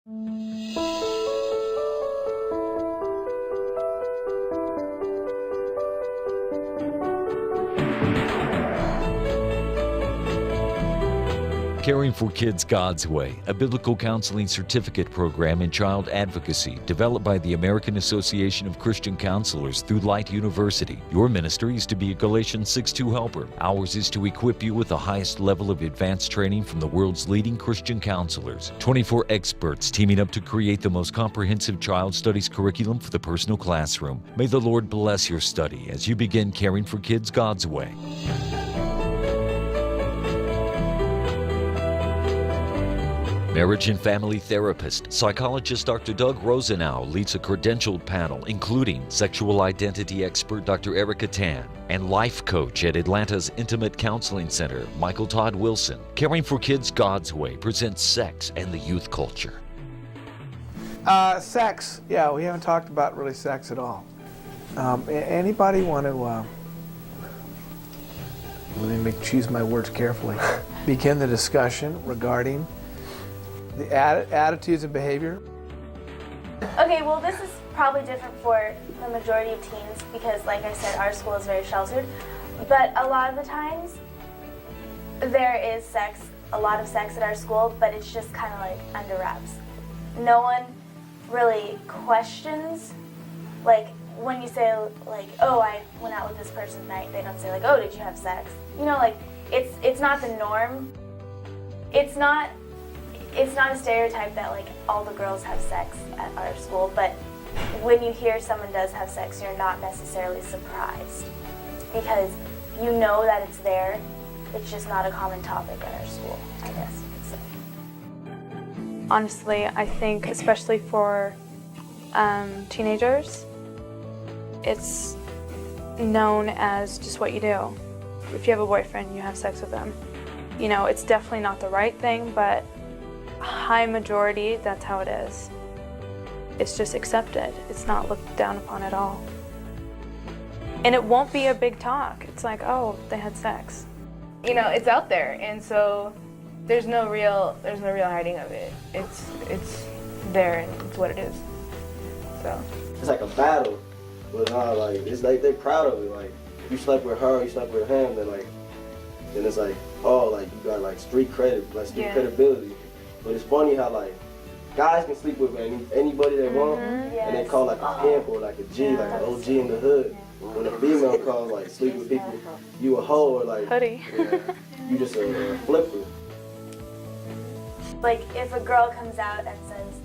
Caring for Kids God's Way, a biblical counseling certificate program in child advocacy developed by the American Association of Christian Counselors through Light University. Your ministry is to be a Galatians 6:2 helper. Ours is to equip you with the highest level of advanced training from the world's leading Christian counselors. 24 experts teaming up to create the most comprehensive child studies curriculum for the personal classroom. May the Lord bless your study as you begin caring for kids God's way. Marriage and family therapist, psychologist Dr. Doug Rosenau leads a credentialed panel including sexual identity expert Dr. Erica Tan and life coach at Atlanta's Intimate Counseling Center, Michael Todd Wilson. Caring for Kids God's Way presents sex and the youth culture. Sex, yeah, we haven't talked about really sex at all. Anybody want to, let me choose my words carefully, begin the discussion regarding the attitudes and behavior? Okay, well this is probably different for the majority of teens because like I said, our school is very sheltered. But a lot of the times, there is sex, a lot of sex at our school, but it's just kind of like under wraps. No one really questions, like when you say like, oh, I went out with this person tonight, they don't say like, oh, did you have sex? You know, like it's not the norm. It's not a stereotype that like all the girls have sex at our school, but when you hear someone does have sex, you're not necessarily surprised because you know that it's there. It's just not a common topic at our school, I guess you could say. Honestly, I think especially for teenagers, it's known as just what you do. If you have a boyfriend, you have sex with them. You know, it's definitely not the right thing, but high majority, that's how it is. It's just accepted. It's not looked down upon at all. And it won't be a big talk. It's like, oh, they had sex. You know, it's out there, and so there's no real hiding of it. It's there, and it's what it is. So it's like a battle, but like it's like they're proud of it. Like you slept with her, you slept with him, then it's like, oh, like you got like street credit, like street credibility. But it's funny how like guys can sleep with anybody they want, and they call like a pimp or like a G, like an OG in the hood. When a female calls like sleep with people, you a hoe or like hoodie. Yeah, you just a flipper. Like if a girl comes out and says,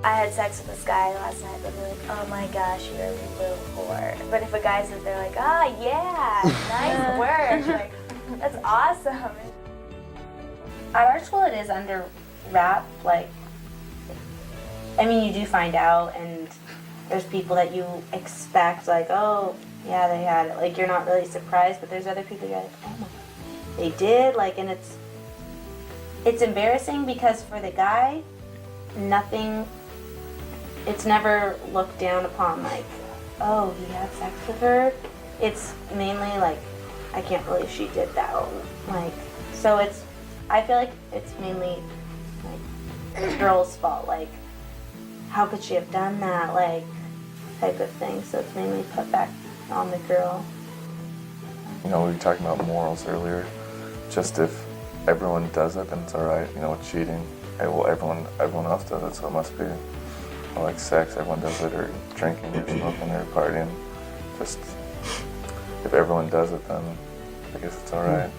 I had sex with this guy last night, they'll be like, oh my gosh, you're a little whore. But if a guy says, they're like, ah, yeah, nice work. Like, that's awesome. At our school, it is under wrap. Like, I mean, you do find out, and there's people that you expect, like, oh, yeah, they had it. Like, you're not really surprised, but there's other people you're like, oh my, they did. Like, and it's embarrassing because for the guy, it's never looked down upon, like, oh, he had sex with her. It's mainly like, I can't believe she did that. Like, so I feel like it's mainly like the girl's fault. Like, how could she have done that? Like, type of thing. So it's mainly put back on the girl. You know, we were talking about morals earlier. Just if everyone does it, then it's all right. You know, with cheating, well, everyone else does it, so it must be. Or like sex, everyone does it, or drinking, or smoking, or partying. Just if everyone does it, then I guess it's all right.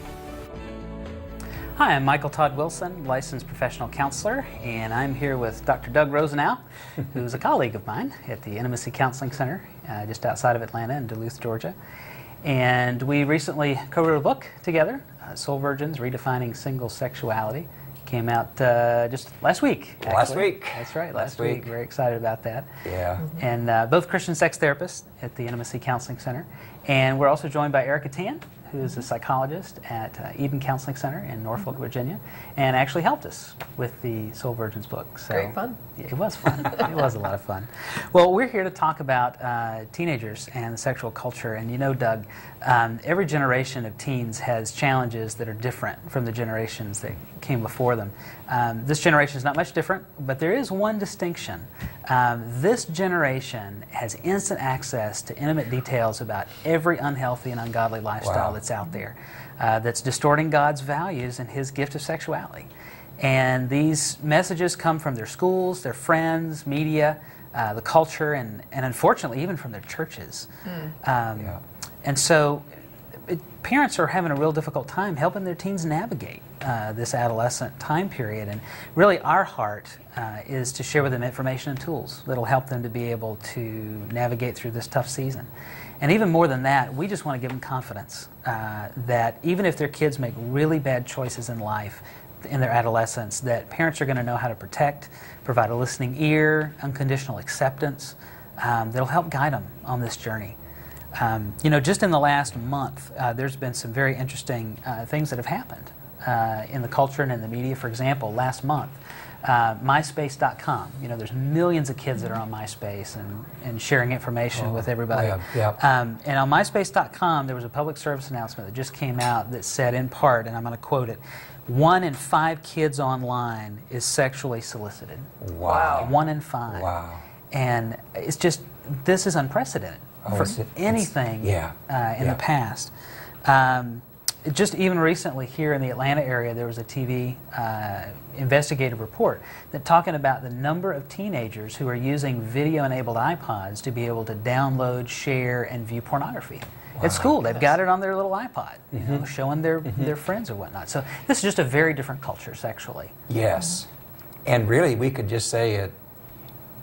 Hi, I'm Michael Todd Wilson, licensed professional counselor, and I'm here with Dr. Doug Rosenau, who's a colleague of mine at the Intimacy Counseling Center, just outside of Atlanta in Duluth, Georgia. And we recently co-wrote a book together, Soul Virgins, Redefining Single Sexuality. Came out just last week, actually. Last week. That's right, last week. Very excited about that. Yeah. And both Christian sex therapists at the Intimacy Counseling Center. And we're also joined by Erica Tan, who is a psychologist at Eden Counseling Center in Norfolk, Virginia, and actually helped us with the Soul Virgins book. So Great fun. It was fun. It was a lot of fun. Well, we're here to talk about teenagers and sexual culture. And you know, Doug, every generation of teens has challenges that are different from the generations that came before them. This generation is not much different, but there is one distinction. This generation has instant access to intimate details about every unhealthy and ungodly lifestyle that's out there, that's distorting God's values and His gift of sexuality. And these messages come from their schools, their friends, media, the culture, and unfortunately even from their churches. And so parents are having a real difficult time helping their teens navigate this adolescent time period. And really our heart is to share with them information and tools that will help them to be able to navigate through this tough season. And even more than that, we just want to give them confidence that even if their kids make really bad choices in life, in their adolescence, that parents are going to know how to protect, provide a listening ear, unconditional acceptance that'll help guide them on this journey. You know, just in the last month, there's been some very interesting things that have happened in the culture and in the media. For example, last month, MySpace.com. You know, there's millions of kids that are on MySpace and sharing information with everybody. And on MySpace.com, there was a public service announcement that just came out that said, in part, and I'm going to quote it, 1 in 5 kids online is sexually solicited. Wow. 1 in 5. Wow. And it's just, this is unprecedented for anything in the past. Just even recently here in the Atlanta area, there was a TV investigative report that talking about the number of teenagers who are using video-enabled iPods to be able to download, share, and view pornography. At school, they've got it on their little iPod, you know, showing their friends or whatnot. So this is just a very different culture sexually. Yes. And really, we could just say it,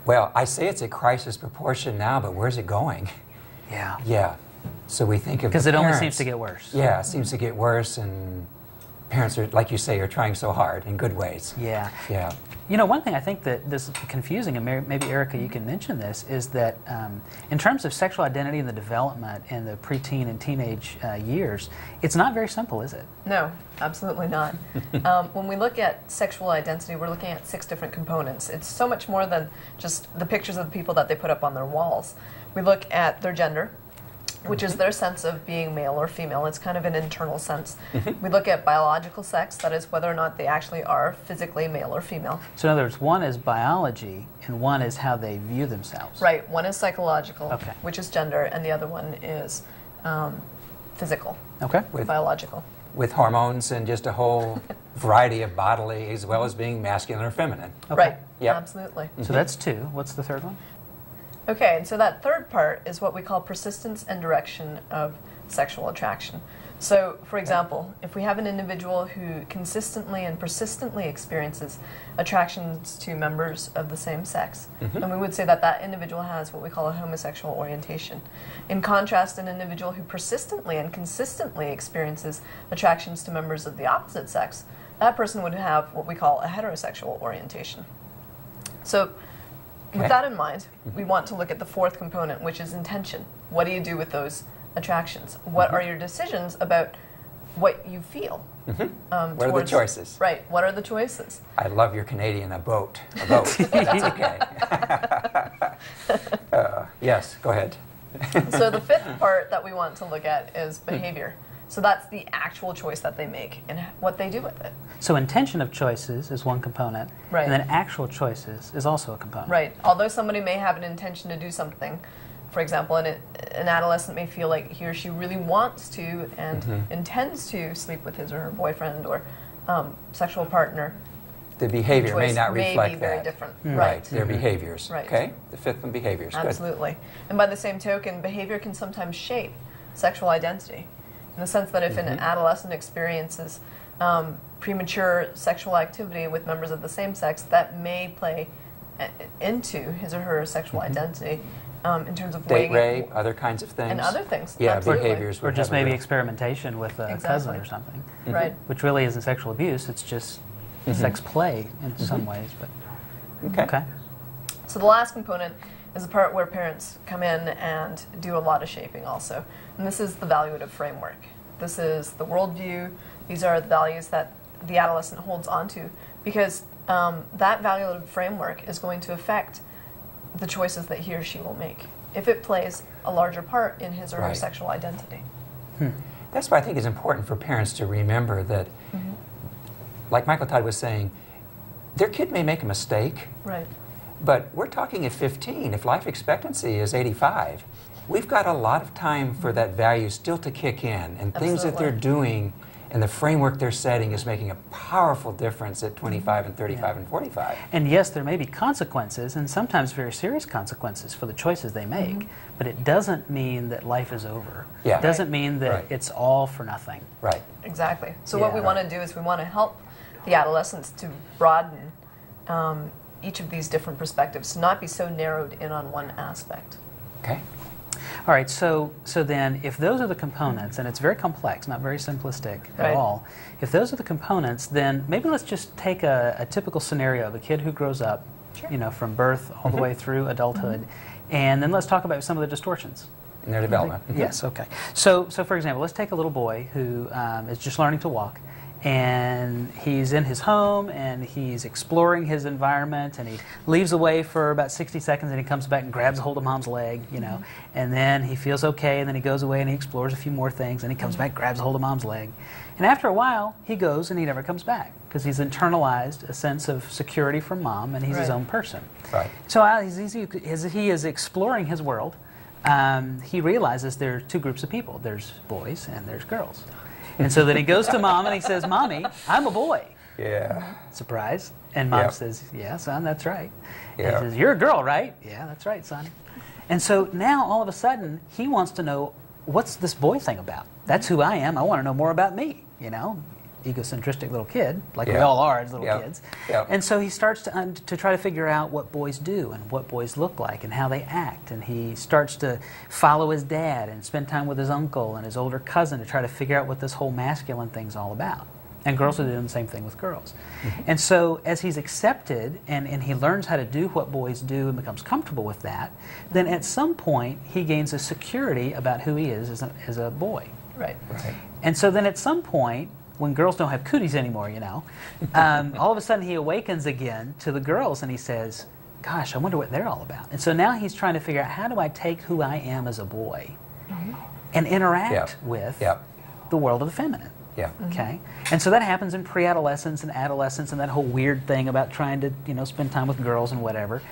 well, I say it's a crisis proportion now, but where's it going? Yeah. Yeah. So we think of because it only parents. seems to get worse. Yeah, it seems to get worse, and parents are, like you say, are trying so hard in good ways. Yeah. Yeah. You know, one thing I think that this is confusing, and maybe Erica, you can mention this, is that in terms of sexual identity and the development in the preteen and teenage years, it's not very simple, is it? No, absolutely not. When we look at sexual identity, we're looking at 6 different components. It's so much more than just the pictures of the people that they put up on their walls. We look at their gender, which is their sense of being male or female. It's kind of an internal sense. We look at biological sex, that is whether or not they actually are physically male or female. So in other words, one is biology and one is how they view themselves. Right, one is psychological, Okay. which is gender, and the other one is physical, Okay. biological. With hormones and just a whole variety of bodily, as well as being masculine or feminine. Okay. Right, Yep. absolutely. So that's 2. What's the third one? Okay, and so that third part is what we call persistence and direction of sexual attraction. So, for example, if we have an individual who consistently and persistently experiences attractions to members of the same sex, then we would say that that individual has what we call a homosexual orientation. In contrast, an individual who persistently and consistently experiences attractions to members of the opposite sex, that person would have what we call a heterosexual orientation. So, with that in mind, we want to look at the fourth component, which is intention. What do you do with those attractions? What are your decisions about what you feel? What are the choices? Right, what are the choices? I love your Canadian, a boat. A boat. That's okay. Yes, go ahead. So the fifth part that we want to look at is behavior. So that's the actual choice that they make and what they do with it. So intention of choices is one component, Right. and then actual choices is also a component. Right. Although somebody may have an intention to do something, for example, an adolescent may feel like he or she really wants to and intends to sleep with his or her boyfriend or sexual partner. The behavior may Choice not may reflect be very that. different. Right, their behaviors. Right. Okay, the fifth one, behaviors. Good. Absolutely. And by the same token, behavior can sometimes shape sexual identity. In the sense that if an adolescent experiences premature sexual activity with members of the same sex, that may play into his or her sexual identity in terms of Date weighing rape, other kinds of things. and other things. Yeah, Absolutely. behaviors. Or would just have a maybe real- experimentation with a cousin or something, Right. which really isn't sexual abuse, it's just sex play in some ways. But Okay. So the last component is the part where parents come in and do a lot of shaping also. And this is the valuative framework. This is the worldview. These are the values that the adolescent holds onto, because that value framework is going to affect the choices that he or she will make if it plays a larger part in his or her sexual identity. That's why I think it's important for parents to remember that, like Michael Todd was saying, their kid may make a mistake, right? But we're talking at 15. If life expectancy is 85, we've got a lot of time for that value still to kick in, and things that they're doing and the framework they're setting is making a powerful difference at 25 and 35 and 45. And yes, there may be consequences, and sometimes very serious consequences for the choices they make, but it doesn't mean that life is over. Yeah. It doesn't mean that it's all for nothing. Right. Exactly. So what we want to do is we want to help the adolescents to broaden each of these different perspectives, to not be so narrowed in on one aspect. Okay. All right, so then if those are the components, and it's very complex, not very simplistic at all, if those are the components, then maybe let's just take a typical scenario of a kid who grows up, you know, from birth all the way through adulthood, and then let's talk about some of the distortions. In their development. Yes, okay. So for example, let's take a little boy who is just learning to walk, and he's in his home and he's exploring his environment, and he leaves away for about 60 seconds and he comes back and grabs a hold of mom's leg, you know, and then he feels okay, and then he goes away and he explores a few more things, and he comes back, grabs a hold of mom's leg, and after a while he goes and he never comes back because he's internalized a sense of security from mom, and he's his own person. Right. So as he is exploring his world, he realizes there are two groups of people. There's boys and there's girls. And so then he goes to mom and he says, "Mommy, I'm a boy." Yeah. Surprise. And mom says, "Yeah, son, that's right." Yeah. And he says, "You're a girl, right?" "Yeah, that's right, son." And so now all of a sudden he wants to know, what's this boy thing about? That's who I am. I want to know more about me, you know? Egocentristic little kid, like we all are as little kids. And so he starts to try to figure out what boys do and what boys look like and how they act. And he starts to follow his dad and spend time with his uncle and his older cousin to try to figure out what this whole masculine thing's all about. And girls are doing the same thing with girls. And so as he's accepted and he learns how to do what boys do and becomes comfortable with that, then at some point he gains a security about who he is as a boy. Right. And so then at some point, when girls don't have cooties anymore, you know, all of a sudden he awakens again to the girls and he says, "Gosh, I wonder what they're all about." And so now he's trying to figure out, how do I take who I am as a boy and interact with the world of the feminine? Okay. And so that happens in pre-adolescence and adolescence and that whole weird thing about trying to, you know, spend time with girls and whatever.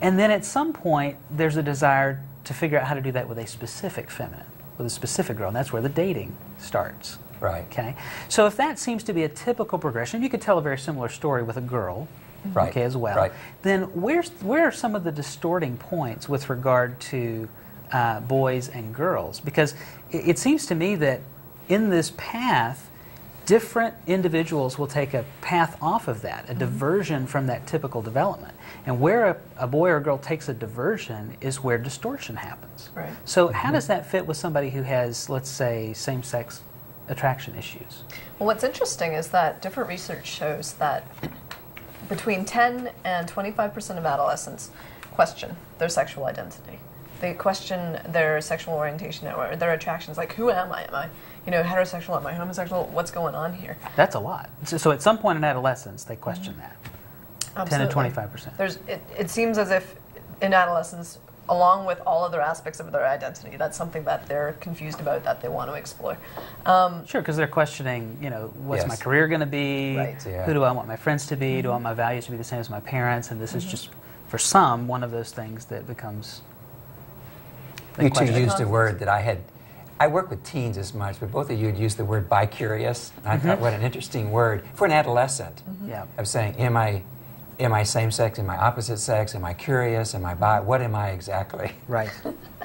And then at some point, there's a desire to figure out how to do that with a specific feminine, with a specific girl, and that's where the dating starts. Right. Okay. So if that seems to be a typical progression, you could tell a very similar story with a girl, okay, as well. Right. Then where are some of the distorting points with regard to boys and girls? Because it seems to me that in this path, different individuals will take a path off of that, a diversion from that typical development. And where a boy or a girl takes a diversion is where distortion happens. Right. So how does that fit with somebody who has, let's say, same-sex attraction issues? Well, what's interesting is that different research shows that between 10 and 25% of adolescents question their sexual identity. They question their sexual orientation or their attractions, like, who am I? Am I, you know, heterosexual? Am I homosexual? What's going on here? That's a lot. So at some point in adolescence, they question that. Absolutely. 10 to 25%. It seems as if in adolescence, along with all other aspects of their identity, that's something that they're confused about, that they want to explore. Sure, because they're questioning, you know, what's my career going to be? Right. Who do I want my friends to be? Do I want my values to be the same as my parents? And this is just, for some, one of those things that becomes... You two used a word that I work with teens as much, but both of you had used the word bi-curious. And I thought, what an interesting word for an adolescent. Of saying, am I same sex? Am I opposite sex? Am I curious? Am I bi? What am I exactly? Right.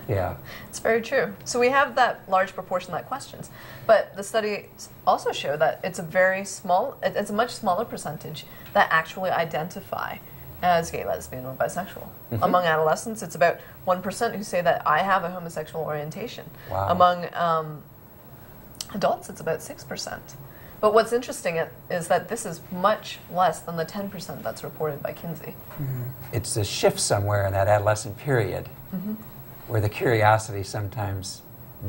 Yeah. It's very true. So we have that large proportion that questions. But the studies also show that it's a much smaller percentage that actually identify as gay, lesbian, or bisexual. Among adolescents, it's about 1% who say that I have a homosexual orientation. Wow. Among adults, it's about 6%. But what's interesting is that this is much less than the 10% that's reported by Kinsey. It's a shift somewhere in that adolescent period where the curiosity sometimes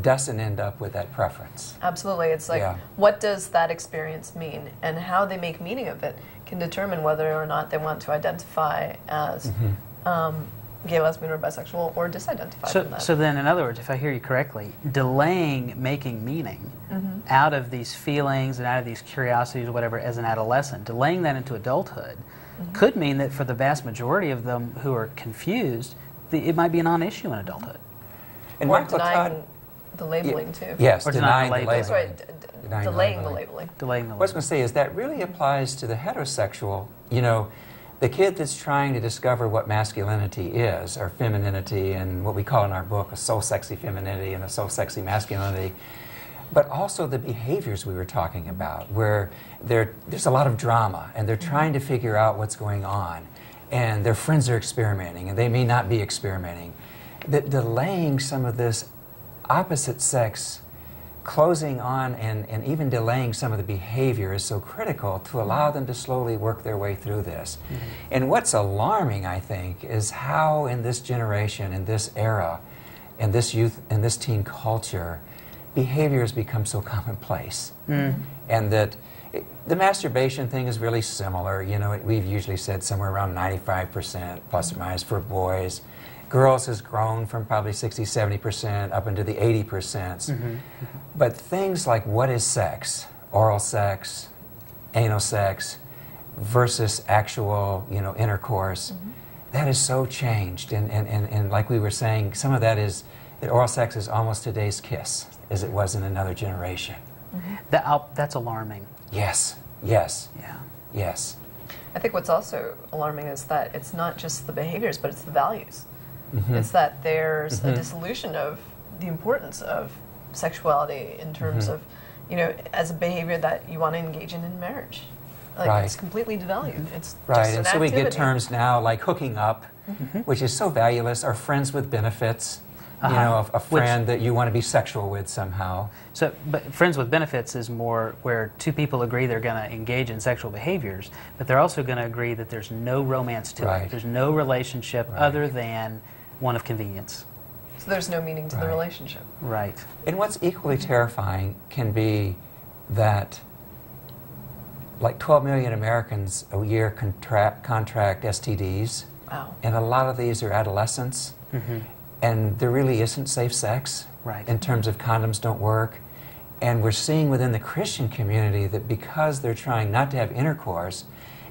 doesn't end up with that preference. Absolutely. It's like, what does that experience mean? And how they make meaning of it can determine whether or not they want to identify as gay, lesbian, or bisexual, or disidentify from that. So then, in other words, if I hear you correctly, delaying making meaning out of these feelings and out of these curiosities or whatever as an adolescent, delaying that into adulthood, could mean that for the vast majority of them who are confused, it might be a non-issue in adulthood. And or denying the labeling, too. Yes, or denying the labeling. That's right, delaying the labeling. Delaying the labeling. What I was going to say is that really applies to the heterosexual, you know, the kid that's trying to discover what masculinity is, or femininity, and what we call in our book a soul-sexy femininity and a soul-sexy masculinity, but also the behaviors we were talking about, where there's a lot of drama, and they're trying to figure out what's going on, and their friends are experimenting, and they may not be experimenting. That delaying some of this opposite sex closing on and even delaying some of the behavior is so critical to allow them to slowly work their way through this. And what's alarming, I think, is how in this generation, in this era, in this youth, in this teen culture, behavior has become so commonplace. And that the masturbation thing is really similar. You know, we've usually said somewhere around 95% plus or minus for boys. Girls has grown from probably 60, 70% up into the 80%. But things like what is sex, oral sex, anal sex, versus actual, you know, intercourse, that is so changed. And like we were saying, some of that is that oral sex is almost today's kiss, as it was in another generation. That's alarming. Yes, yes. Yeah. Yes. I think what's also alarming is that it's not just the behaviors, but it's the values. It's that there's a dissolution of the importance of sexuality in terms of, you know, as a behavior that you want to engage in marriage. Like it's completely devalued. It's right, just an and so activity. we get terms now like hooking up, which is so valueless, or friends with benefits. You know, a friend that you want to be sexual with somehow. So, but friends with benefits is more where two people agree they're going to engage in sexual behaviors, but they're also going to agree that there's no romance to it. There's no relationship other than one of convenience. So there's no meaning to the relationship. Right. And what's equally terrifying can be that like 12 million Americans a year contract STDs. Wow. And a lot of these are adolescents. And there really isn't safe sex in terms of condoms don't work. And we're seeing within the Christian community that because they're trying not to have intercourse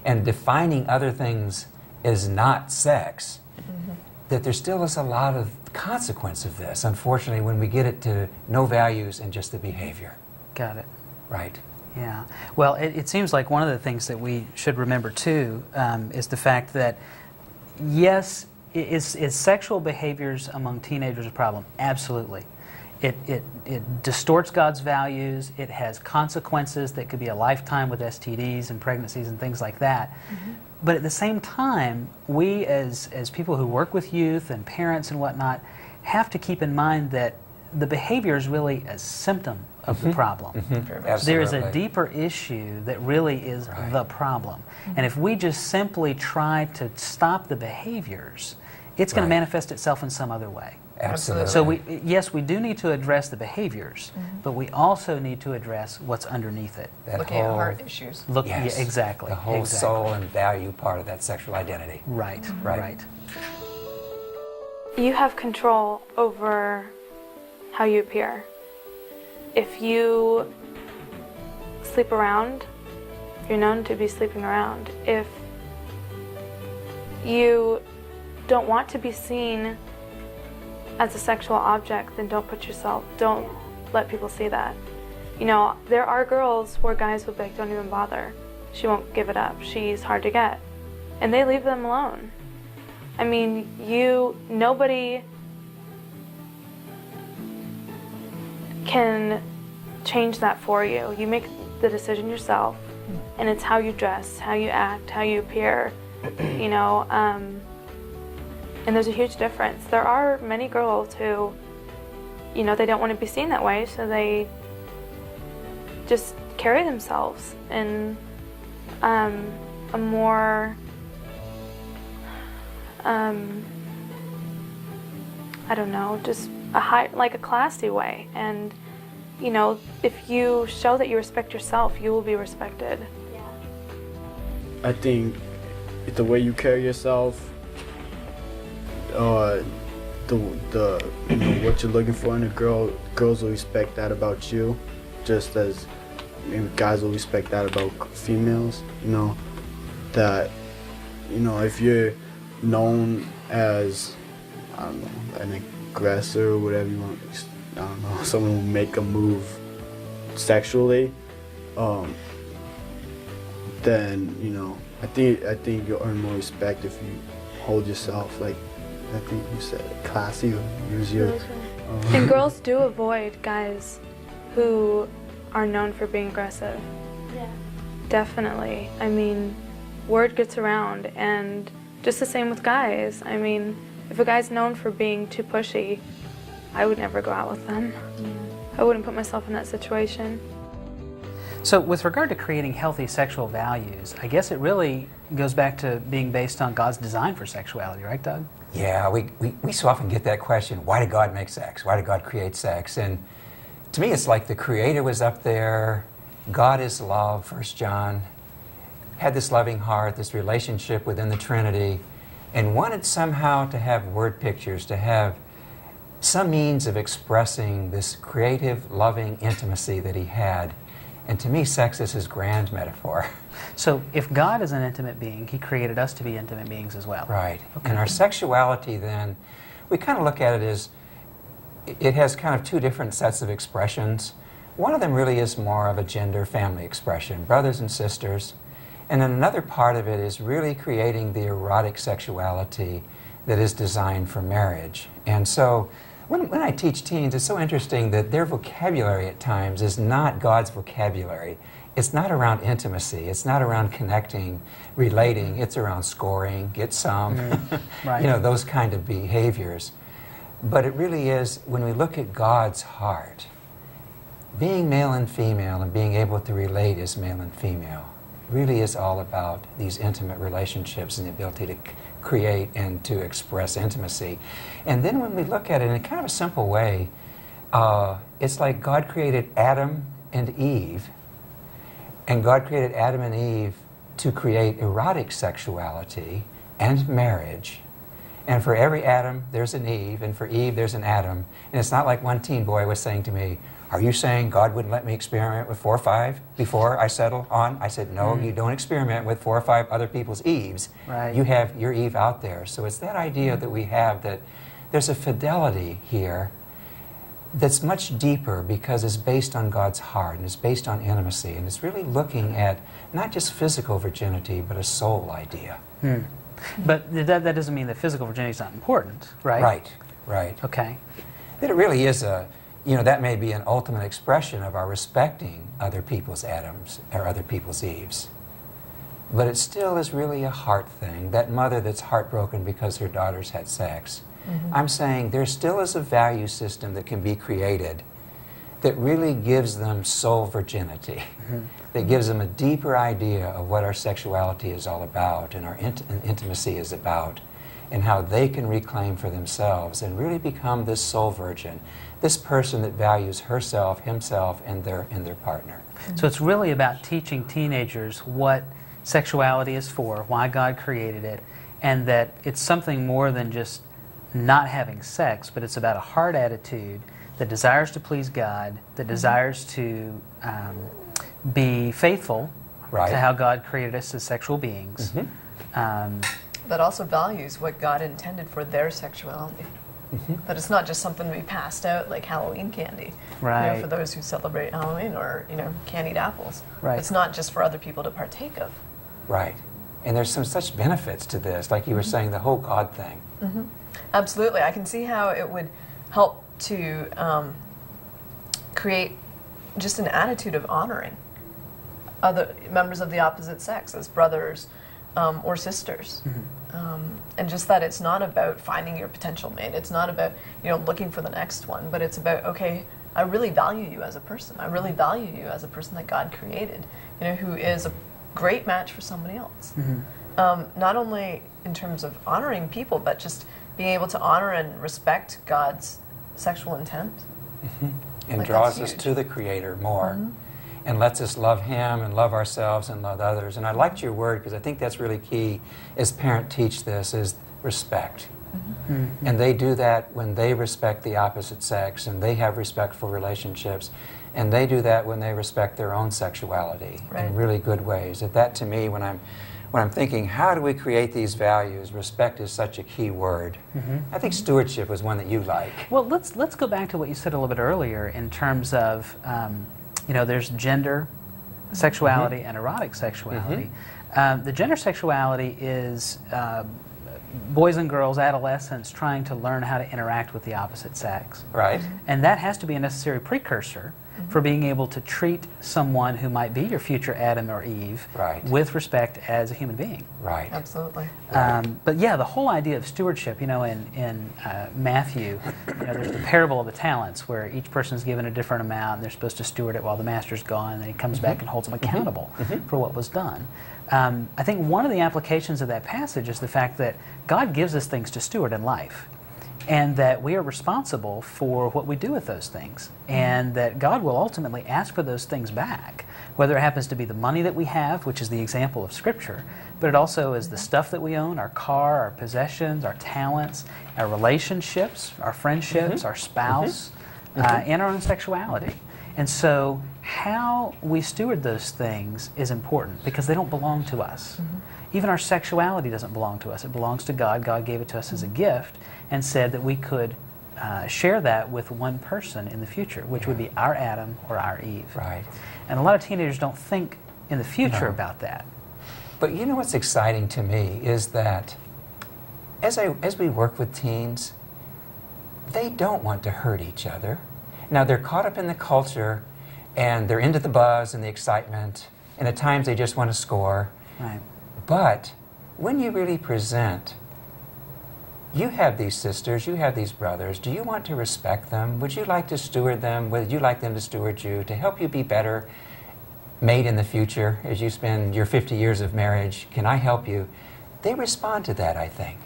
and defining other things as not sex, that there still is a lot of consequence of this, unfortunately, when we get it to no values and just the behavior. Got it. Right. Yeah. Well, it seems like one of the things that we should remember, too, is the fact that, yes, is sexual behaviors among teenagers a problem? Absolutely. It distorts God's values. It has consequences that could be a lifetime with STDs and pregnancies and things like that. But at the same time, we as people who work with youth and parents and whatnot have to keep in mind that the behavior is really a symptom of the problem. There is a deeper issue that really is the problem. And if we just simply try to stop the behaviors, it's going to manifest itself in some other way. Absolutely. So we do need to address the behaviors, but we also need to address what's underneath it. Looking at heart issues. Exactly. The whole soul and value part of that sexual identity. Right. You have control over how you appear. If you sleep around, you're known to be sleeping around. If you don't want to be seen as a sexual object, then don't let people see that. You know, there are girls where guys will be like, don't even bother. She won't give it up. She's hard to get. And they leave them alone. I mean, nobody can change that for you. You make the decision yourself, and it's how you dress, how you act, how you appear, you know, and there's a huge difference. There are many girls who, you know, they don't want to be seen that way, so they just carry themselves in a more, I don't know, just like a classy way. And you know, if you show that you respect yourself, you will be respected. Yeah. I think the way you carry yourself, the you know, what you're looking for in a girl, girls will respect that about you, just as guys will respect that about females. You know, that, you know, if you're known as, I don't know, an aggressor or whatever you want, I don't know, someone who make a move sexually, then, you know, I think you'll earn more respect if you hold yourself, like I think you said, classy, or use your. And girls do avoid guys who are known for being aggressive. Yeah. Definitely. I mean, word gets around, and just the same with guys. I mean, if a guy's known for being too pushy, I would never go out with them. I wouldn't put myself in that situation. So with regard to creating healthy sexual values, I guess it really goes back to being based on God's design for sexuality, right, Doug? Yeah, we so often get that question, why did God make sex? Why did God create sex? And to me, it's like the Creator was up there, God is love, 1 John, had this loving heart, this relationship within the Trinity, and wanted somehow to have word pictures, to have some means of expressing this creative, loving intimacy that he had. And to me, sex is his grand metaphor. So if God is an intimate being, he created us to be intimate beings as well. Right. Okay. And our sexuality then, we kind of look at it as, it has kind of two different sets of expressions. One of them really is more of a gender family expression, brothers and sisters. And then another part of it is really creating the erotic sexuality that is designed for marriage. And so when I teach teens, it's so interesting that their vocabulary at times is not God's vocabulary. It's not around intimacy. It's not around connecting, relating. It's around scoring, get some, Right. you know, those kind of behaviors. But it really is, when we look at God's heart, being male and female and being able to relate as male and female really is all about these intimate relationships and the ability to create and to express intimacy. And then when we look at it in a kind of a simple way, it's like God created Adam and Eve, and God created Adam and Eve to create erotic sexuality and marriage. And for every Adam, there's an Eve, and for Eve, there's an Adam. And it's not like one teen boy was saying to me, are you saying God wouldn't let me experiment with 4 or 5 before I settle on? I said, no, you don't experiment with 4 or 5 other people's Eves. Right. You have your Eve out there. So it's that idea that we have that there's a fidelity here that's much deeper because it's based on God's heart and it's based on intimacy. And it's really looking at not just physical virginity, but a soul idea. But that doesn't mean that physical virginity is not important, right? Right, right. Okay. That it really is a, you know, that may be an ultimate expression of our respecting other people's Adams or other people's Eves. But it still is really a heart thing. That mother that's heartbroken because her daughters had sex. I'm saying there still is a value system that can be created that really gives them soul virginity, that gives them a deeper idea of what our sexuality is all about and our intimacy is about, and how they can reclaim for themselves and really become this soul virgin, this person that values herself, himself, and their partner. So it's really about teaching teenagers what sexuality is for, why God created it, and that it's something more than just not having sex, but it's about a heart attitude that desires to please God, that desires to be faithful to how God created us as sexual beings. That also values what God intended for their sexuality. That it's not just something to be passed out like Halloween candy. Right. You know, for those who celebrate Halloween, or, you know, candied apples. Right. It's not just for other people to partake of. Right. And there's some such benefits to this, like you were saying, the whole God thing. Absolutely. I can see how it would help to create just an attitude of honoring other members of the opposite sex as brothers or sisters. And just that it's not about finding your potential mate. It's not about, you know, looking for the next one, but it's about, okay, I really value you as a person. I really value you as a person that God created, you know, who is a great match for somebody else. Not only in terms of honoring people, but just being able to honor and respect God's sexual intent. And Like, draws that's us huge. to the Creator more, and lets us love Him and love ourselves and love others. And I liked your word because I think that's really key as parents teach this, is respect. And they do that when they respect the opposite sex, and they have respectful relationships, and they do that when they respect their own sexuality in really good ways. That to me, when I'm thinking, how do we create these values? Respect is such a key word. I think stewardship was one that you like. Well, let's go back to what you said a little bit earlier in terms of, there's gender sexuality and erotic sexuality. The gender sexuality is boys and girls, adolescents, trying to learn how to interact with the opposite sex. Right. And that has to be a necessary precursor for being able to treat someone who might be your future Adam or Eve with respect as a human being. Right. Absolutely. But yeah, the whole idea of stewardship, in Matthew, there's the parable of the talents where each person is given a different amount and they're supposed to steward it while the master's gone, and then he comes back and holds them accountable for what was done. I think one of the applications of that passage is the fact that God gives us things to steward in life, and that we are responsible for what we do with those things, and that God will ultimately ask for those things back, whether it happens to be the money that we have, which is the example of Scripture, but it also is the stuff that we own, our car, our possessions, our talents, our relationships, our friendships, our spouse, and our own sexuality. And so how we steward those things is important because they don't belong to us. Even our sexuality doesn't belong to us. It belongs to God. God gave it to us as a gift and said that we could share that with one person in the future, which would be our Adam or our Eve. Right. And a lot of teenagers don't think in the future about that. But you know what's exciting to me is that as we work with teens, they don't want to hurt each other. Now, they're caught up in the culture, and they're into the buzz and the excitement, and at times they just want to score. Right. But when you really present, you have these sisters, you have these brothers, do you want to respect them? Would you like to steward them? Would you like them to steward you to help you be better mate in the future as you spend your 50 years of marriage? Can I help you? They respond to that, I think.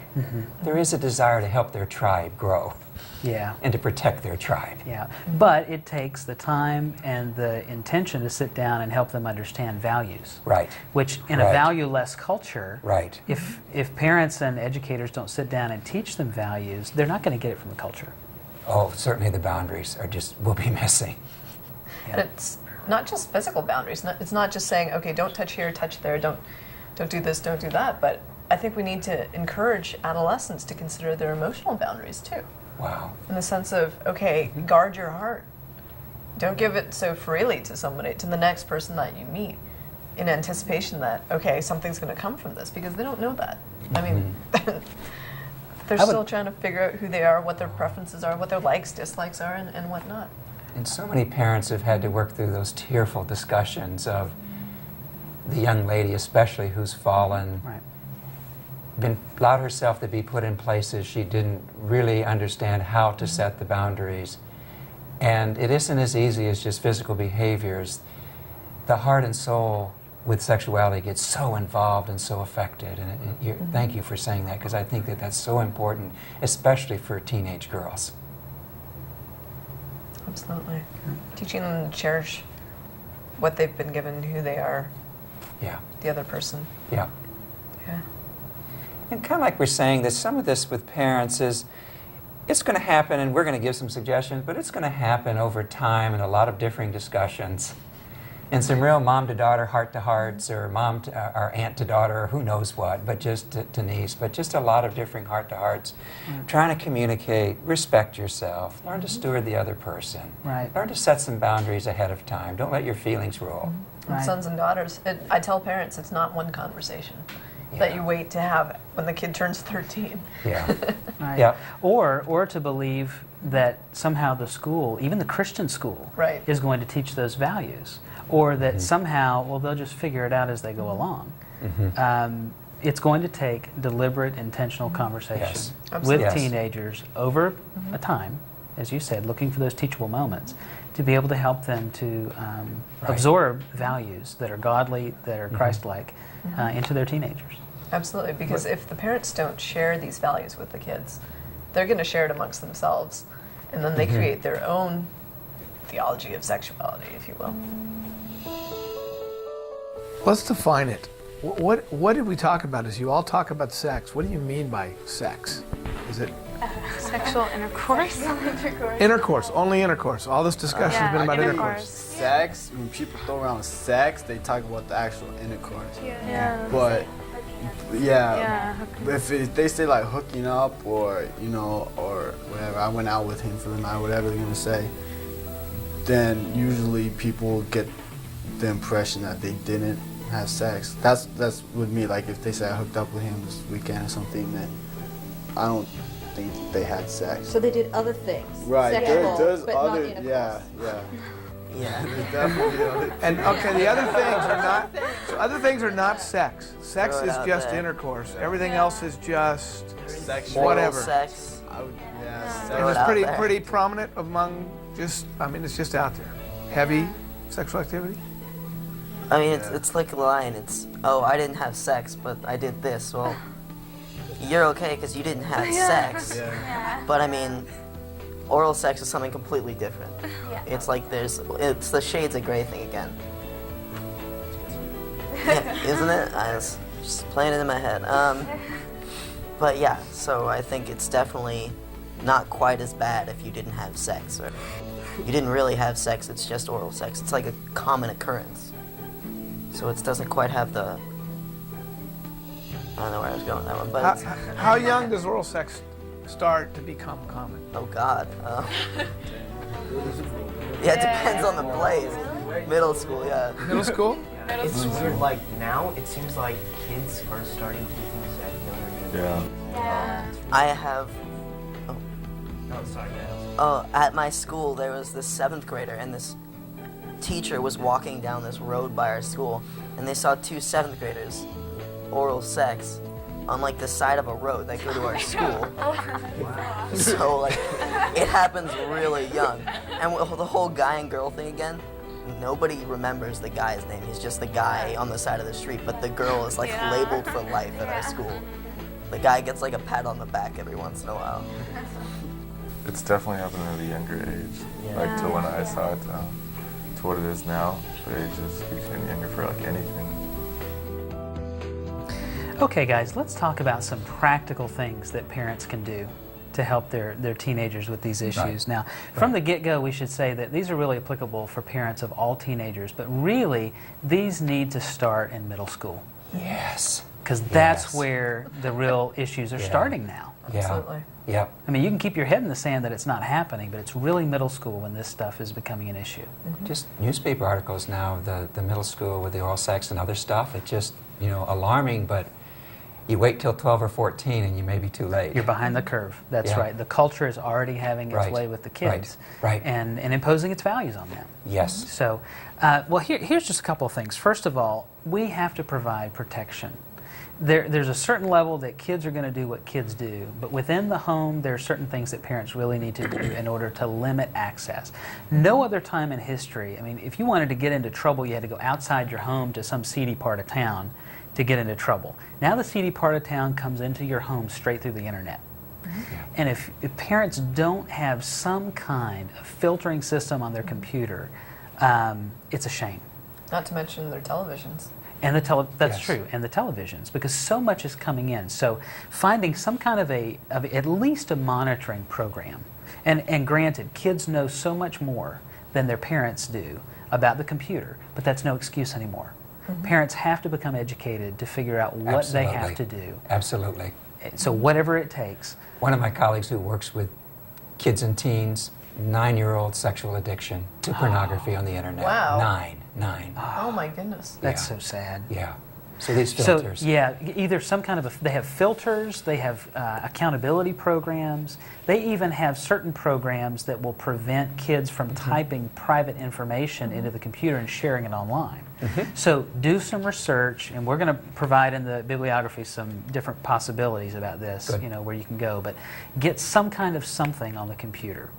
There is a desire to help their tribe grow. Yeah. And to protect their tribe. Yeah. But it takes the time and the intention to sit down and help them understand values. Right. Which in a valueless culture, right. If parents and educators don't sit down and teach them values, they're not going to get it from the culture. Oh, certainly the boundaries will be missing. Yeah. And it's not just physical boundaries. It's not just saying, okay, don't touch here, touch there, don't do this, don't do that. But I think we need to encourage adolescents to consider their emotional boundaries too. Wow. In the sense of, okay, guard your heart. Don't give it so freely to somebody, to the next person that you meet, in anticipation that, okay, something's going to come from this, because they don't know that. I mean, they're still trying to figure out who they are, what their preferences are, what their likes, dislikes are, and whatnot. And so many parents have had to work through those tearful discussions of the young lady, especially, who's fallen. Right. Allowed herself to be put in places she didn't really understand how to set the boundaries. And it isn't as easy as just physical behaviors. The heart and soul with sexuality gets so involved and so affected. And thank you for saying that, because I think that that's so important, especially for teenage girls. Absolutely. Teaching them to cherish what they've been given, who they are. Yeah. The other person. Yeah. Yeah. And kind of like we're saying that some of this with parents is, it's going to happen, and we're going to give some suggestions, but it's going to happen over time in a lot of differing discussions. And some real mom-to-daughter, heart-to-hearts, or or aunt-to-daughter, or who knows what, but just to niece, but just a lot of differing heart-to-hearts. Trying to communicate, respect yourself, learn to steward the other person. Right. Learn to set some boundaries ahead of time. Don't let your feelings rule. Right. Sons and daughters, I tell parents it's not one conversation that you wait to have when the kid turns 13. Yeah. Right. Yeah. Or to believe that somehow the school, even the Christian school, is going to teach those values. Or that somehow, well, they'll just figure it out as they go along. It's going to take deliberate, intentional conversation with teenagers over a time, as you said, looking for those teachable moments, to be able to help them to absorb values that are godly, that are Christ-like, into their teenagers. Absolutely, because if the parents don't share these values with the kids, they're going to share it amongst themselves. And then they create their own theology of sexuality, if you will. Let's define it. What did we talk about? As you all talk about sex, what do you mean by sex? Is it Sexual intercourse. intercourse? Only intercourse. All this discussion has been about intercourse. Sex, when people throw around sex, they talk about the actual intercourse. Yeah. But if they say like hooking up or or whatever, I went out with him for the night, whatever they're gonna say, then usually people get the impression that they didn't have sex. That's with me. Like if they say I hooked up with him this weekend or something, then I don't think they had sex. So they did other things. Right. Sexual, There's but other. not intercourse. Yeah. There's definitely other. And okay, the other things are not. So other things are not sex. Sex is just intercourse. Everything else is just Sexual. whatever. Sex. And it's pretty prominent among just. I mean, it's just out there. Heavy sexual activity. I mean, it's like a line. It's, oh, I didn't have sex, but I did this. Well, you're okay because you didn't have sex. But I mean, oral sex is something completely different. It's like it's the shades of gray thing again. Yeah, isn't it? I was just playing it in my head. But yeah, so I think it's definitely not quite as bad if you didn't have sex, or you didn't really have sex, it's just oral sex. It's like a common occurrence. So it doesn't quite have the, I don't know where I was going with that one, but How young does oral sex start to become common? oh God. Yeah, it depends on the place. Middle school, yeah. Middle school? It's weird, like now it seems like kids are starting to do things at younger ages. Yeah. I have, Oh, sorry, at my school there was this 7th grader, and this teacher was walking down this road by our school, and they saw 2 7th graders oral sex on like the side of a road that go to our school. So like it happens really young, and the whole guy and girl thing again, nobody remembers the guy's name. He's just the guy on the side of the street, but the girl is like labeled for life at our school. The guy gets like a pat on the back every once in a while. It's definitely happening at a younger age, like to when I saw it, to what it is now. The age is getting younger for like anything. Okay, guys, let's talk about some practical things that parents can do to help their teenagers with these issues. Now, from the get-go, we should say that these are really applicable for parents of all teenagers, but really, these need to start in middle school. Yes. Because that's where the real issues are starting now. Absolutely. Yep. I mean, you can keep your head in the sand that it's not happening, but it's really middle school when this stuff is becoming an issue. Just newspaper articles now, the middle school with the oral sex and other stuff, it's just, alarming, but you wait till 12 or 14 and you may be too late. You're behind the curve. That's right. The culture is already having its way with the kids. Right. And imposing its values on them. Yes. So, well, here's just a couple of things. First of all, we have to provide protection. There's a certain level that kids are going to do what kids do, but within the home, there are certain things that parents really need to do in order to limit access. No other time in history, I mean, if you wanted to get into trouble, you had to go outside your home to some seedy part of town to get into trouble. Now the seedy part of town comes into your home straight through the internet. And if parents don't have some kind of filtering system on their computer, it's a shame. Not to mention their televisions. And that's true, and the televisions, because so much is coming in. So finding some kind of at least a monitoring program. And granted, kids know so much more than their parents do about the computer, but that's no excuse anymore. Parents have to become educated to figure out what they have to do. Absolutely. So whatever it takes. One of my colleagues who works with kids and teens, 9-year-old sexual addiction to pornography on the internet. Wow. 9. Oh my goodness. That's so sad. Yeah. So these filters. So, yeah, either some kind of they have filters, they have accountability programs, they even have certain programs that will prevent kids from typing private information into the computer and sharing it online. So do some research, and we're going to provide in the bibliography some different possibilities about this, where you can go, but get some kind of something on the computer.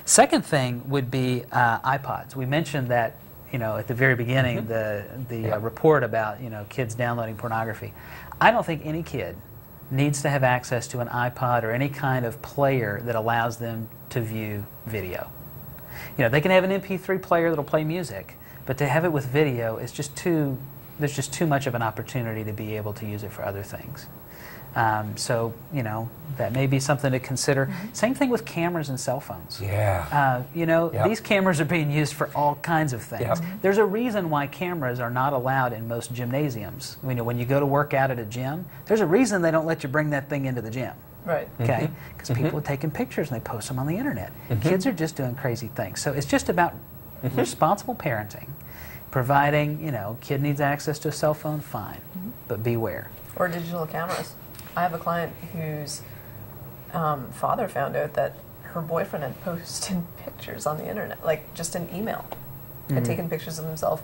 Second thing would be iPods. We mentioned that at the very beginning, the report about kids downloading pornography. I don't think any kid needs to have access to an iPod or any kind of player that allows them to view video. You know, they can have an MP3 player that'll play music, but to have it with video is just there's just too much of an opportunity to be able to use it for other things. So, you know, that may be something to consider. Same thing with cameras and cell phones. Yeah. You know, these cameras are being used for all kinds of things. There's a reason why cameras are not allowed in most gymnasiums. You know, when you go to work out at a gym, there's a reason they don't let you bring that thing into the gym. Right. Okay? Because people are taking pictures and they post them on the internet. Kids are just doing crazy things. So it's just about responsible parenting, providing, you know, kid needs access to a cell phone, fine, but beware. Or digital cameras. I have a client whose father found out that her boyfriend had posted pictures on the internet, like just an email, had taken pictures of himself,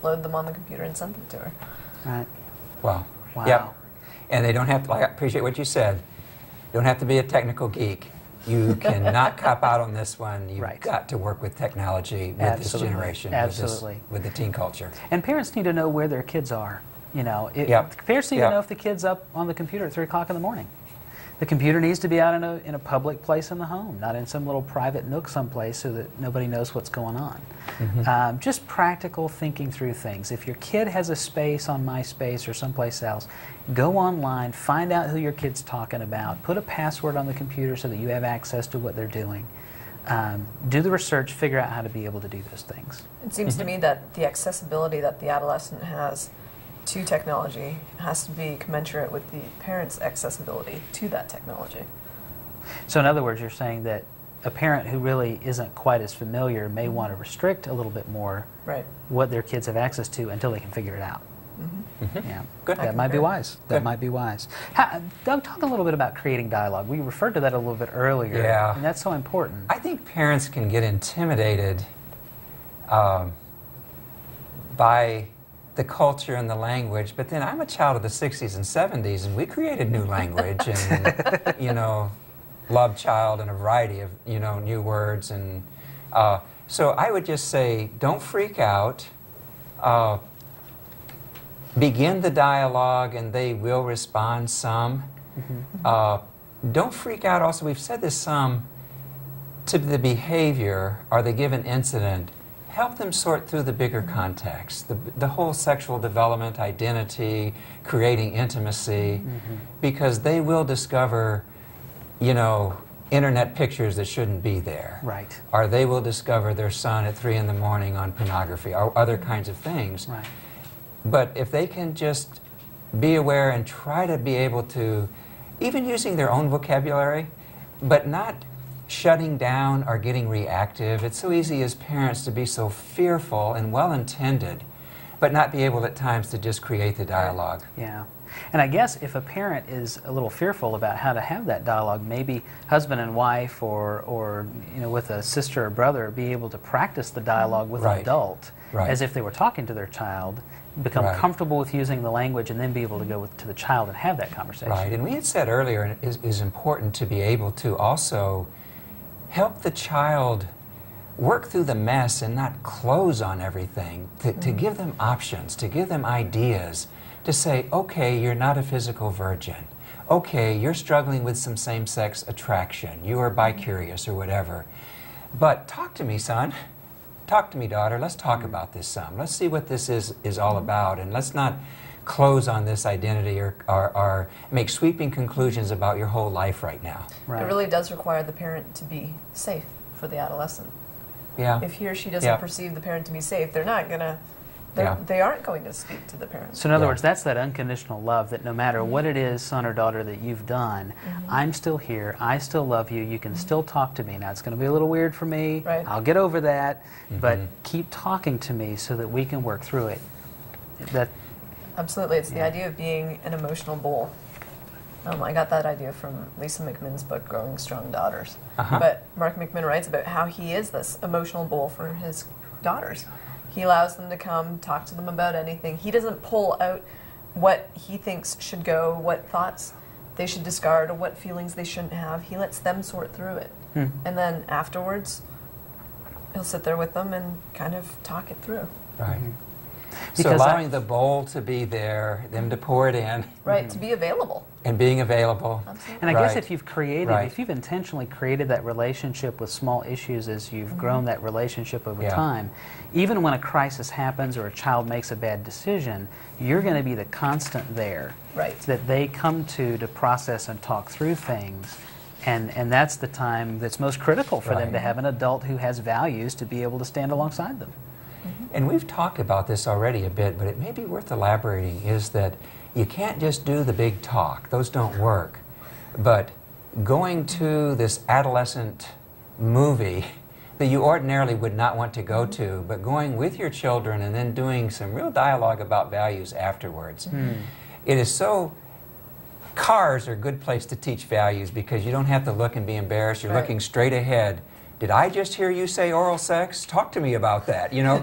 loaded them on the computer, and sent them to her. Right. Wow. Wow. Yep. And they don't have to, I appreciate what you said, you don't have to be a technical geek. You cannot cop out on this one. You've got to work with technology with this generation, with the teen culture. And parents need to know where their kids are. You know, parents need to know if the kid's up on the computer at 3 o'clock in the morning. The computer needs to be out in a public place in the home, not in some little private nook someplace so that nobody knows what's going on. Just practical thinking through things. If your kid has a space on MySpace or someplace else, go online, find out who your kid's talking about, put a password on the computer so that you have access to what they're doing. Do the research, figure out how to be able to do those things. It seems to me that the accessibility that the adolescent has to technology has to be commensurate with the parent's accessibility to that technology. So in other words, you're saying that a parent who really isn't quite as familiar may want to restrict a little bit more what their kids have access to until they can figure it out. Yeah, good. That might be wise. That might be wise. Doug, talk a little bit about creating dialogue. We referred to that a little bit earlier. Yeah. And that's so important. I think parents can get intimidated by the culture and the language, but then I'm a child of the 60s and 70s, and we created new language and, you know, love child and a variety of, you know, new words. And so I would just say, don't freak out. Begin the dialogue and they will respond some. Don't freak out also, we've said this some, to the behavior or the given incident. Help them sort through the bigger context, the whole sexual development, identity, creating intimacy, because they will discover, you know, internet pictures that shouldn't be there. Right. Or they will discover their son at 3 in the morning on pornography or other kinds of things. Right. But if they can just be aware and try to be able to, even using their own vocabulary, but not shutting down or getting reactive. It's so easy as parents to be so fearful and well-intended, but not be able at times to just create the dialogue. Yeah. And I guess if a parent is a little fearful about how to have that dialogue, maybe husband and wife or you know, with a sister or brother be able to practice the dialogue with an adult as if they were talking to their child, become comfortable with using the language, and then be able to go to the child and have that conversation. Right. And we had said earlier, and it is important to be able to also help the child work through the mess and not close on everything, to give them options, to give them ideas, to say, okay, you're not a physical virgin. Okay, you're struggling with some same-sex attraction. You are bi-curious or whatever. But talk to me, son. Talk to me, daughter. Let's talk about this some. Let's see what this is all about, and let's not close on this identity or make sweeping conclusions about your whole life right now. It really does require the parent to be safe for the adolescent. Yeah. If he or she doesn't perceive the parent to be safe, they're not going to, they aren't going to speak to the parent. So in other words, that's that unconditional love that no matter what it is, son or daughter, that you've done, I'm still here, I still love you, you can still talk to me. Now it's going to be a little weird for me, I'll get over that, but keep talking to me so that we can work through it. Absolutely, it's the idea of being an emotional bull. I got that idea from Lisa McMinn's book, Growing Strong Daughters. But Mark McMinn writes about how he is this emotional bull for his daughters. He allows them to come, talk to them about anything. He doesn't pull out what he thinks should go, what thoughts they should discard, or what feelings they shouldn't have. He lets them sort through it. And then afterwards, he'll sit there with them and kind of talk it through. Right. So allowing the bowl to be there, them to pour it in. Right, to be available. And being available. And I guess if you've created, if you've intentionally created that relationship with small issues as you've grown that relationship over time, even when a crisis happens or a child makes a bad decision, you're going to be the constant there that they come to process and talk through things. And that's the time that's most critical for them to have an adult who has values to be able to stand alongside them. And we've talked about this already a bit, but it may be worth elaborating, is that you can't just do the big talk. Those don't work. But going to this adolescent movie that you ordinarily would not want to go to, but going with your children and then doing some real dialogue about values afterwards. It is so... Cars are a good place to teach values because you don't have to look and be embarrassed. You're looking straight ahead. Did I just hear you say oral sex? Talk to me about that. You know,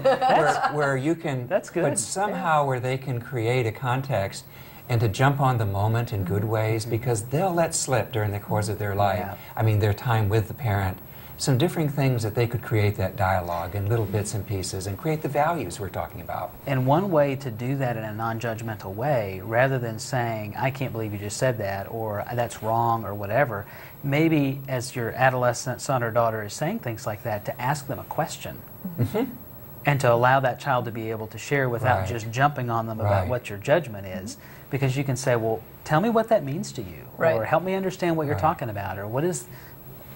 where you can... That's good. But somehow where they can create a context and to jump on the moment in good ways, because they'll let slip during the course of their life. I mean, their time with the parent. Some different things that they could create that dialogue in little bits and pieces and create the values we're talking about. And one way to do that in a non-judgmental way, rather than saying, I can't believe you just said that, or that's wrong, or whatever, maybe as your adolescent son or daughter is saying things like that, to ask them a question. And to allow that child to be able to share without just jumping on them about what your judgment is. Because you can say, well, tell me what that means to you, or help me understand what you're talking about, or what is,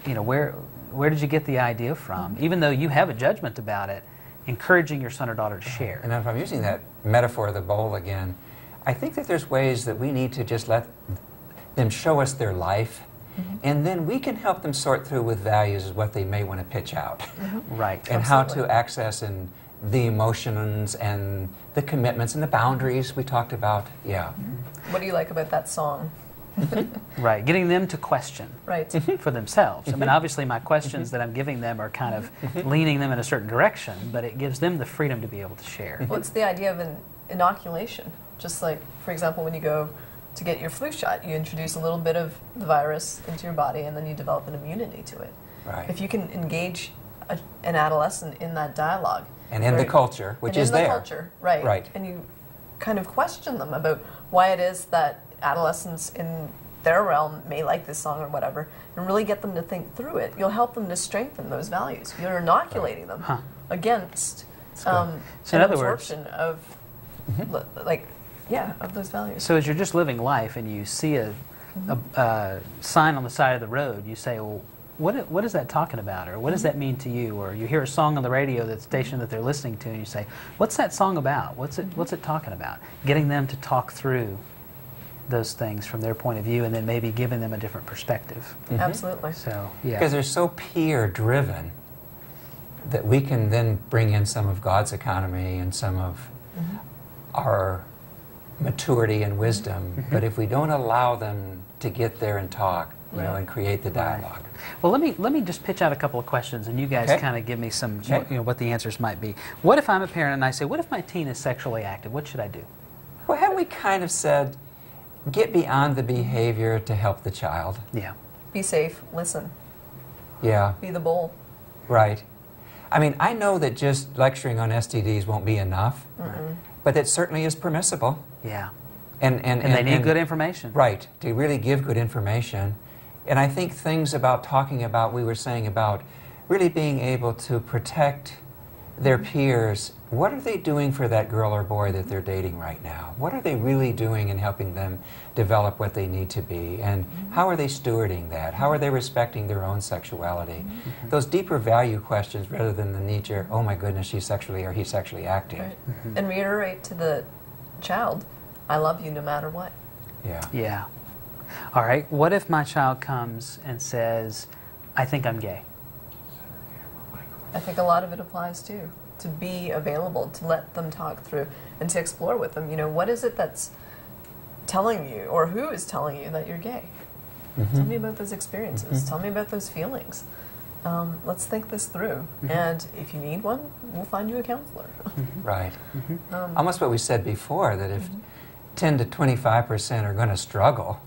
you know, where did you get the idea from? Even though you have a judgment about it, encouraging your son or daughter to share. And if I'm using that metaphor of the bowl again, I think that there's ways that we need to just let them show us their life, and then we can help them sort through with values what they may want to pitch out. And how to access and the emotions and the commitments and the boundaries we talked about. What do you like about that song? Getting them to question for themselves. I mean, obviously my questions that I'm giving them are kind of leaning them in a certain direction, but it gives them the freedom to be able to share. Well, it's the idea of an inoculation. Just like, for example, when you go to get your flu shot, you introduce a little bit of the virus into your body and then you develop an immunity to it. If you can engage an adolescent in that dialogue. And in the culture, which is there. In the culture, and you kind of question them about why it is that adolescents in their realm may like this song or whatever, and really get them to think through it. You'll help them to strengthen those values. You're inoculating them against an absorption of, of those values. So as you're just living life and you see a sign on the side of the road, you say, well, what is that talking about? Or what does that mean to you? Or you hear a song on the radio, that station that they're listening to, and you say, what's that song about? What's it talking about? Getting them to talk through those things from their point of view, and then maybe giving them a different perspective. Absolutely. So, because they're so peer-driven that we can then bring in some of God's economy and some of our maturity and wisdom. But if we don't allow them to get there and talk, you know, and create the dialogue. Well, let me just pitch out a couple of questions, and you guys kind of give me some, you know, what the answers might be. What if I'm a parent and I say, what if my teen is sexually active? What should I do? Well, haven't we kind of said, get beyond the behavior to help the child? Be safe. Listen. Be the bowl. I mean, I know that just lecturing on STDs won't be enough, but it certainly is permissible. And they need good information. To really give good information. And I think things about talking about, we were saying about really being able to protect their peers. What are they doing for that girl or boy that they're dating right now? What are they really doing in helping them develop what they need to be? And how are they stewarding that? How are they respecting their own sexuality? Those deeper value questions rather than the knee-jerk, oh my goodness, she's sexually or he's sexually active. And reiterate to the child, I love you no matter what. All right, what if my child comes and says, I think I'm gay? I think a lot of it applies too. To be available, to let them talk through, and to explore with them. You know, what is it that's telling you, or who is telling you that you're gay? Tell me about those experiences. Tell me about those feelings. Let's think this through. And if you need one, we'll find you a counselor. Almost what we said before, that if 10 to 25% are going to struggle,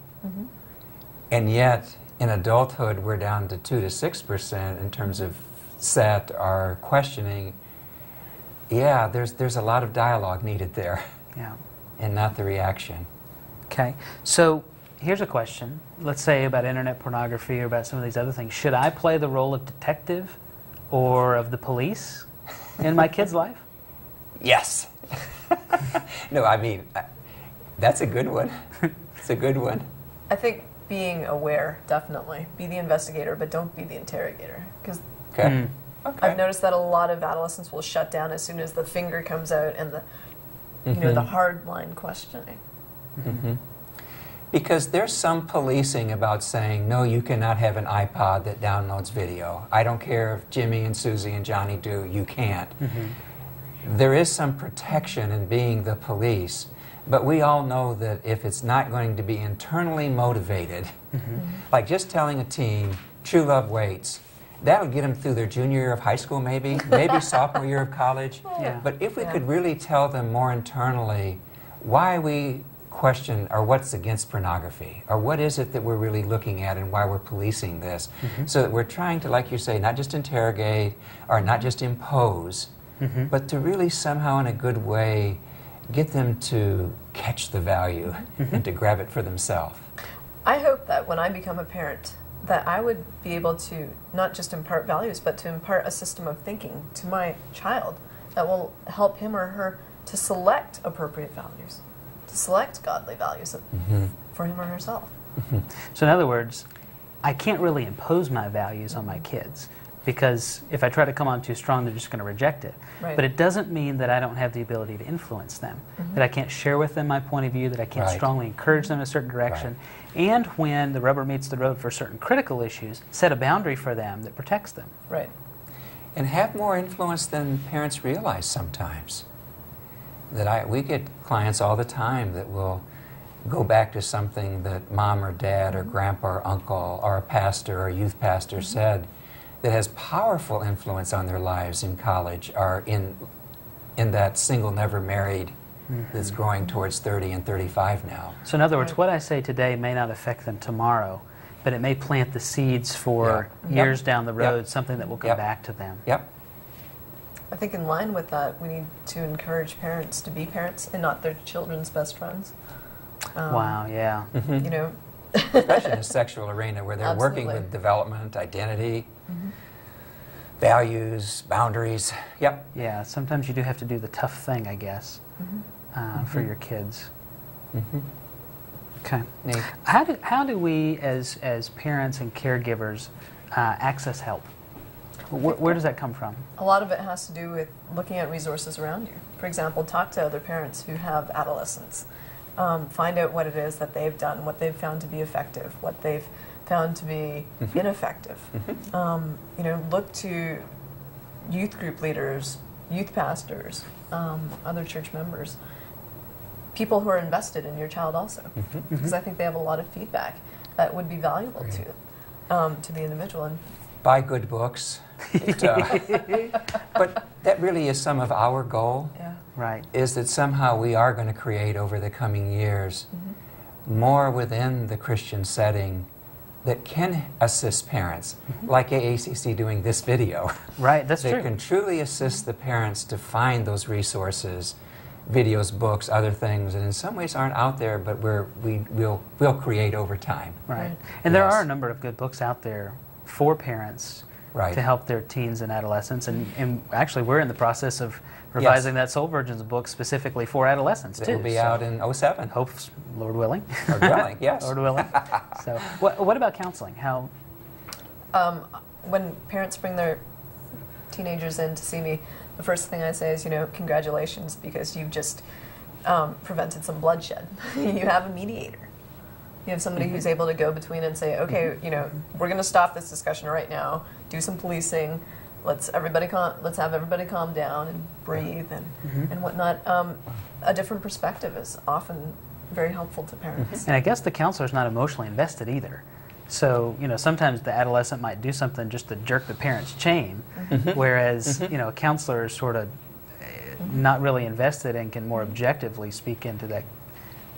and yet in adulthood we're down to 2 to 6% in terms of set or questioning, there's a lot of dialogue needed there, and not the reaction. Okay, so here's a question. Let's say about internet pornography or about some of these other things. Should I play the role of detective or of the police in my kid's life? Yes. No, I mean, that's a good one. It's a good one. I think being aware, definitely. Be the investigator, but don't be the interrogator. Because Okay. I've noticed that a lot of adolescents will shut down as soon as the finger comes out and the hard line questioning. Mm-hmm. Because there's some policing about saying, no, you cannot have an iPod that downloads video. I don't care if Jimmy and Susie and Johnny do, you can't. There is some protection in being the police, but we all know that if it's not going to be internally motivated, like just telling a teen, true love waits, that'll get them through their junior year of high school maybe sophomore year of college. Yeah. But if we could really tell them more internally why we question or what's against pornography, or what is it that we're really looking at and why we're policing this, so that we're trying to, like you say, not just interrogate or not just impose, but to really somehow in a good way get them to catch the value and to grab it for themselves. I hope that when I become a parent, that I would be able to not just impart values, but to impart a system of thinking to my child that will help him or her to select appropriate values, to select godly values for him or herself. So in other words, I can't really impose my values on my kids, because if I try to come on too strong, they're just going to reject it. Right. But it doesn't mean that I don't have the ability to influence them, that I can't share with them my point of view, that I can't strongly encourage them in a certain direction, and when the rubber meets the road for certain critical issues, set a boundary for them that protects them. Right. And have more influence than parents realize sometimes. We get clients all the time that will go back to something that mom or dad or grandpa or uncle or a pastor or a youth pastor said that has powerful influence on their lives in college or in that single never married that's growing towards 30 and 35 now. So in other words, what I say today may not affect them tomorrow, but it may plant the seeds for years down the road, something that will come back to them. I think in line with that, we need to encourage parents to be parents and not their children's best friends. Wow, yeah. You know, especially in the sexual arena where they're working with development, identity, values, boundaries. Yeah, sometimes you do have to do the tough thing, I guess, for your kids. Okay. Nate. How do we, as parents and caregivers, access help? Where does that come from? a lot of it has to do with looking at resources around you. For example, talk to other parents who have adolescents. Find out what it is that they've done, what they've found to be effective, what they've found to be ineffective. You know, look to youth group leaders, youth pastors, other church members, people who are invested in your child also, because I think they have a lot of feedback that would be valuable to the individual. And buy good books. But that really is some of our goal. Right. Is that somehow we are going to create over the coming years more within the Christian setting that can assist parents, like AACC doing this video. Right, that's true. They can truly assist the parents to find those resources, videos, books, other things, and in some ways aren't out there, but we'll create over time. Right. And there are a number of good books out there for parents to help their teens and adolescents, and actually we're in the process of revising that Soul Virgins book specifically for adolescents too. It will be out in 07. Hopes, Lord willing. Lord willing, yes. Lord willing. So, what about counseling? How? When parents bring their teenagers in to see me, the first thing I say is, you know, congratulations, because you've just prevented some bloodshed. You have a mediator. You have somebody who's able to go between and say, okay, you know, we're going to stop this discussion right now, do some policing, let's have everybody calm down and breathe and whatnot. A different perspective is often very helpful to parents. And I guess the counselor's not emotionally invested either. So, you know, sometimes the adolescent might do something just to jerk the parent's chain, whereas, you know, a counselor is sort of not really invested and can more objectively speak into that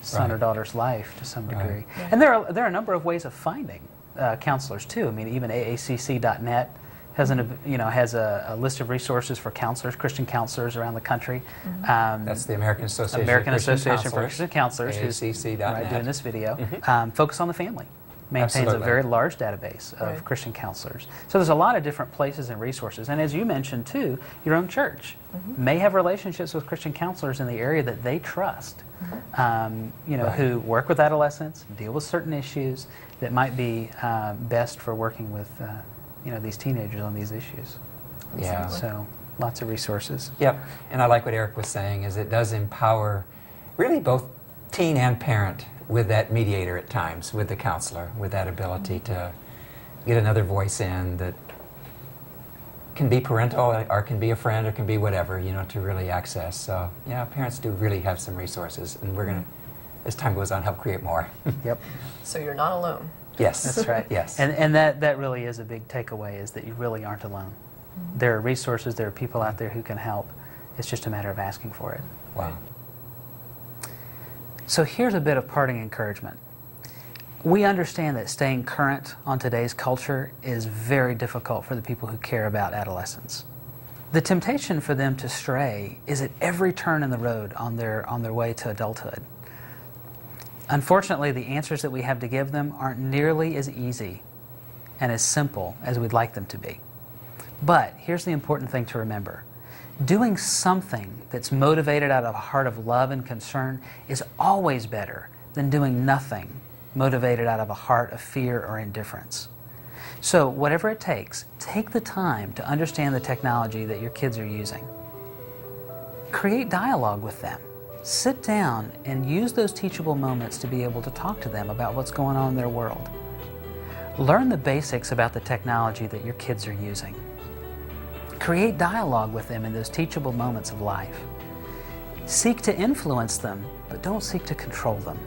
son or daughter's life to some degree. And there are a number of ways of finding counselors too. I mean, even AACC.net has a list of resources for counselors, Christian counselors around the country. That's the American Association for Christian Counselors, who's AACC.net. doing this video. Focus on the Family maintains a very large database of Christian counselors. So there's a lot of different places and resources. And as you mentioned too, your own church may have relationships with Christian counselors in the area that they trust, who work with adolescents, deal with certain issues that might be best for working with these teenagers on these issues. Yeah. So lots of resources. Yep. And I like what Eric was saying, is it does empower really both teen and parent with that mediator at times, with the counselor, with that ability to get another voice in that can be parental or can be a friend or can be whatever, to really access. So yeah, parents do really have some resources, and we're going to, as time goes on, help create more. Yep. So you're not alone. Yes. That's right. Yes. And that really is a big takeaway, is that you really aren't alone. There are resources, there are people out there who can help. It's just a matter of asking for it. Wow. So here's a bit of parting encouragement. We understand that staying current on today's culture is very difficult for the people who care about adolescents. The temptation for them to stray is at every turn in the road on their way to adulthood. Unfortunately, the answers that we have to give them aren't nearly as easy and as simple as we'd like them to be. But here's the important thing to remember. Doing something that's motivated out of a heart of love and concern is always better than doing nothing motivated out of a heart of fear or indifference. So whatever it takes, take the time to understand the technology that your kids are using. Create dialogue with them. Sit down and use those teachable moments to be able to talk to them about what's going on in their world. Learn the basics about the technology that your kids are using. Create dialogue with them in those teachable moments of life. Seek to influence them, but don't seek to control them.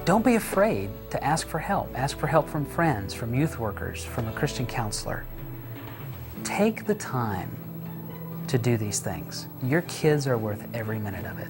Don't be afraid to ask for help. Ask for help from friends, from youth workers, from a Christian counselor. Take the time to do these things. Your kids are worth every minute of it.